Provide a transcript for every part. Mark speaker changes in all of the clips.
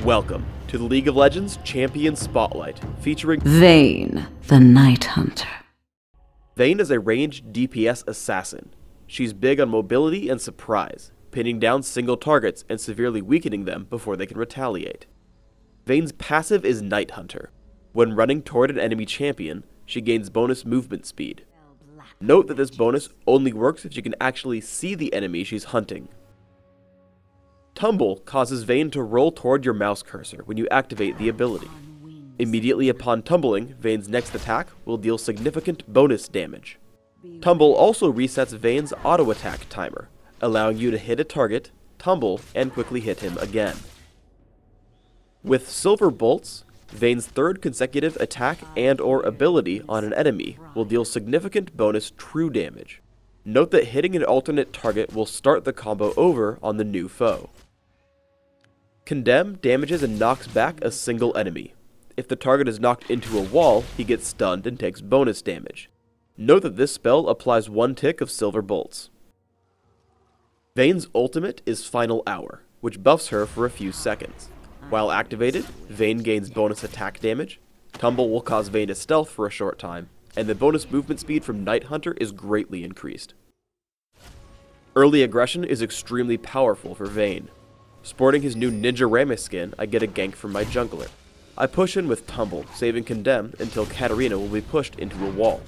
Speaker 1: Welcome to the League of Legends Champion Spotlight, featuring
Speaker 2: Vayne, the Night Hunter.
Speaker 1: Vayne is a ranged DPS assassin. She's big on mobility and surprise, pinning down single targets and severely weakening them before they can retaliate. Vayne's passive is Night Hunter. When running toward an enemy champion, she gains bonus movement speed. Note that this bonus only works if you can actually see the enemy she's hunting. Tumble causes Vayne to roll toward your mouse cursor when you activate the ability. Immediately upon tumbling, Vayne's next attack will deal significant bonus damage. Tumble also resets Vayne's auto attack timer, allowing you to hit a target, tumble, and quickly hit him again. With Silver Bolts, Vayne's third consecutive attack and/or ability on an enemy will deal significant bonus true damage. Note that hitting an alternate target will start the combo over on the new foe. Condemn damages and knocks back a single enemy. If the target is knocked into a wall, he gets stunned and takes bonus damage. Note that this spell applies 1 tick of Silver Bolts. Vayne's ultimate is Final Hour, which buffs her for a few seconds. While activated, Vayne gains bonus attack damage, Tumble will cause Vayne to stealth for a short time, and the bonus movement speed from Night Hunter is greatly increased. Early aggression is extremely powerful for Vayne. Sporting his new Ninja Rammus skin, I get a gank from my jungler. I push in with Tumble, saving Condemn until Katarina will be pushed into a wall.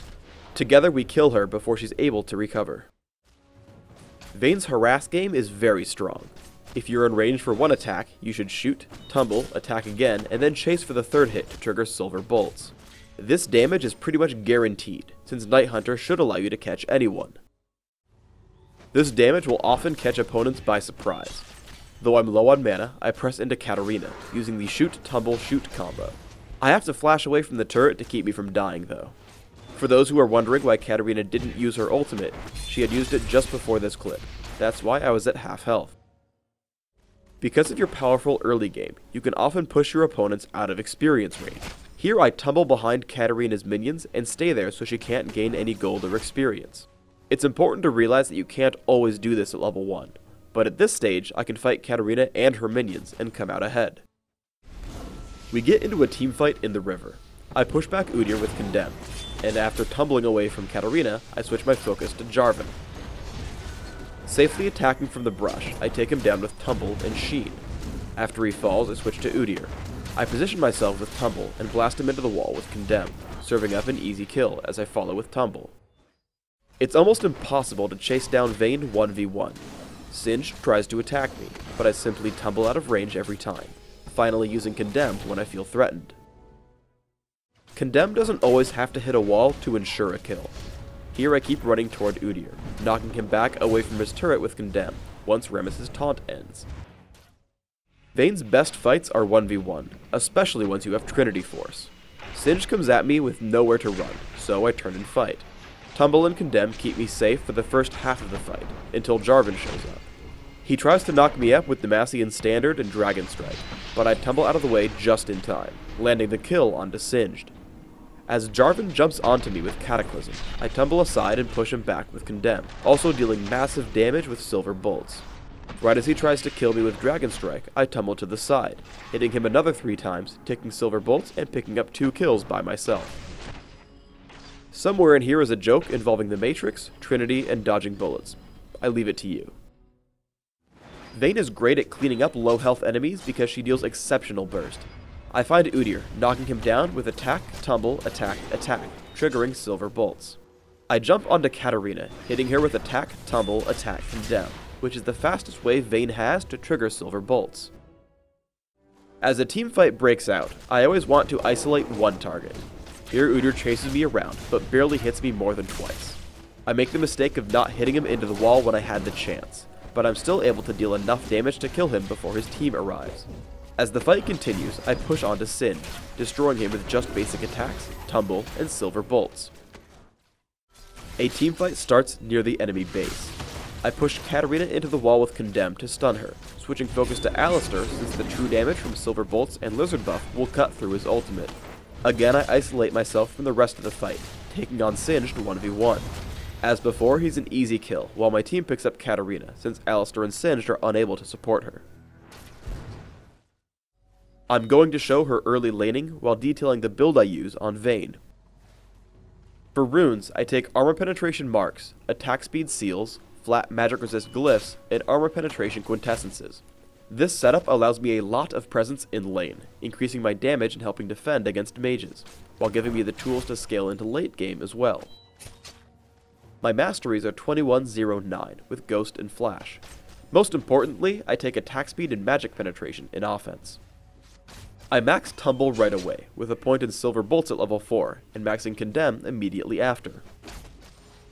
Speaker 1: Together we kill her before she's able to recover. Vayne's harass game is very strong. If you're in range for one attack, you should shoot, tumble, attack again, and then chase for the third hit to trigger Silver Bolts. This damage is pretty much guaranteed, since Night Hunter should allow you to catch anyone. This damage will often catch opponents by surprise. Though I'm low on mana, I press into Katarina, using the shoot, tumble, shoot combo. I have to flash away from the turret to keep me from dying though. For those who are wondering why Katarina didn't use her ultimate, she had used it just before this clip. That's why I was at half health. Because of your powerful early game, you can often push your opponents out of experience range. Here I tumble behind Katarina's minions and stay there so she can't gain any gold or experience. It's important to realize that you can't always do this at level 1, but at this stage I can fight Katarina and her minions and come out ahead. We get into a team fight in the river. I push back Udyr with Condemn, and after tumbling away from Katarina, I switch my focus to Jarvan. Safely attacking from the brush, I take him down with Tumble and Sheen. After he falls, I switch to Udyr. I position myself with Tumble and blast him into the wall with Condemn, serving up an easy kill as I follow with Tumble. It's almost impossible to chase down Vayne 1v1. Singed tries to attack me, but I simply tumble out of range every time, finally using Condemn when I feel threatened. Condemn doesn't always have to hit a wall to ensure a kill. Here I keep running toward Udyr, knocking him back away from his turret with Condemn, once Rammus' taunt ends. Vayne's best fights are 1v1, especially once you have Trinity Force. Singed comes at me with nowhere to run, so I turn and fight. Tumble and Condemn keep me safe for the first half of the fight, until Jarvan shows up. He tries to knock me up with Demacian Standard and Dragon Strike, but I tumble out of the way just in time, landing the kill onto Singed. As Jarvan jumps onto me with Cataclysm, I tumble aside and push him back with Condemn, also dealing massive damage with Silver Bolts. Right as he tries to kill me with Dragon Strike, I tumble to the side, hitting him another 3 times, taking Silver Bolts and picking up 2 kills by myself. Somewhere in here is a joke involving the Matrix, Trinity, and dodging bullets. I leave it to you. Vayne is great at cleaning up low health enemies because she deals exceptional burst. I find Udyr, knocking him down with attack, tumble, attack, attack, triggering Silver Bolts. I jump onto Katarina, hitting her with attack, tumble, attack, Condemn, which is the fastest way Vayne has to trigger Silver Bolts. As a team fight breaks out, I always want to isolate one target. Here Udyr chases me around, but barely hits me more than twice. I make the mistake of not hitting him into the wall when I had the chance, but I'm still able to deal enough damage to kill him before his team arrives. As the fight continues, I push onto Singed, destroying him with just basic attacks, tumble, and Silver Bolts. A teamfight starts near the enemy base. I push Katarina into the wall with Condemn to stun her, switching focus to Alistar since the true damage from Silver Bolts and Lizard buff will cut through his ultimate. Again I isolate myself from the rest of the fight, taking on Singed 1v1. As before, he's an easy kill, while my team picks up Katarina, since Alistar and Singed are unable to support her. I'm going to show her early laning while detailing the build I use on Vayne. For runes, I take armor penetration marks, attack speed seals, flat magic resist glyphs, and armor penetration quintessences. This setup allows me a lot of presence in lane, increasing my damage and helping defend against mages, while giving me the tools to scale into late game as well. My masteries are 2109 with Ghost and Flash. Most importantly, I take attack speed and magic penetration in offense. I max Tumble right away, with a point in Silver Bolts at level 4, and maxing Condemn immediately after.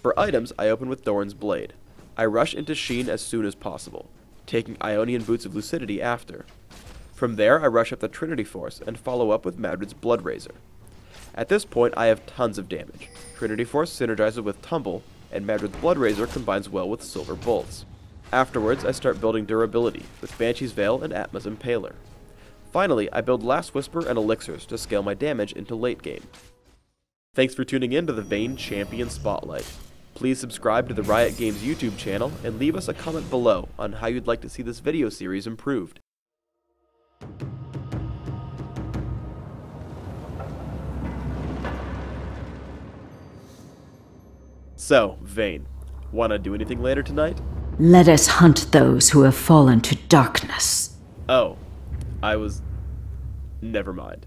Speaker 1: For items, I open with Doran's Blade. I rush into Sheen as soon as possible, taking Ionian Boots of Lucidity after. From there, I rush up the Trinity Force and follow up with Madrid's Blood Razor. At this point, I have tons of damage. Trinity Force synergizes with Tumble, and Madrid's Blood Razor combines well with Silver Bolts. Afterwards, I start building durability, with Banshee's Veil and Atma's Impaler. Finally, I build Last Whisper and Elixirs to scale my damage into late game. Thanks for tuning in to the Vayne Champion Spotlight. Please subscribe to the Riot Games YouTube channel and leave us a comment below on how you'd like to see this video series improved. So, Vayne, wanna do anything later tonight?
Speaker 2: Let us hunt those who have fallen to darkness.
Speaker 1: Oh, never mind.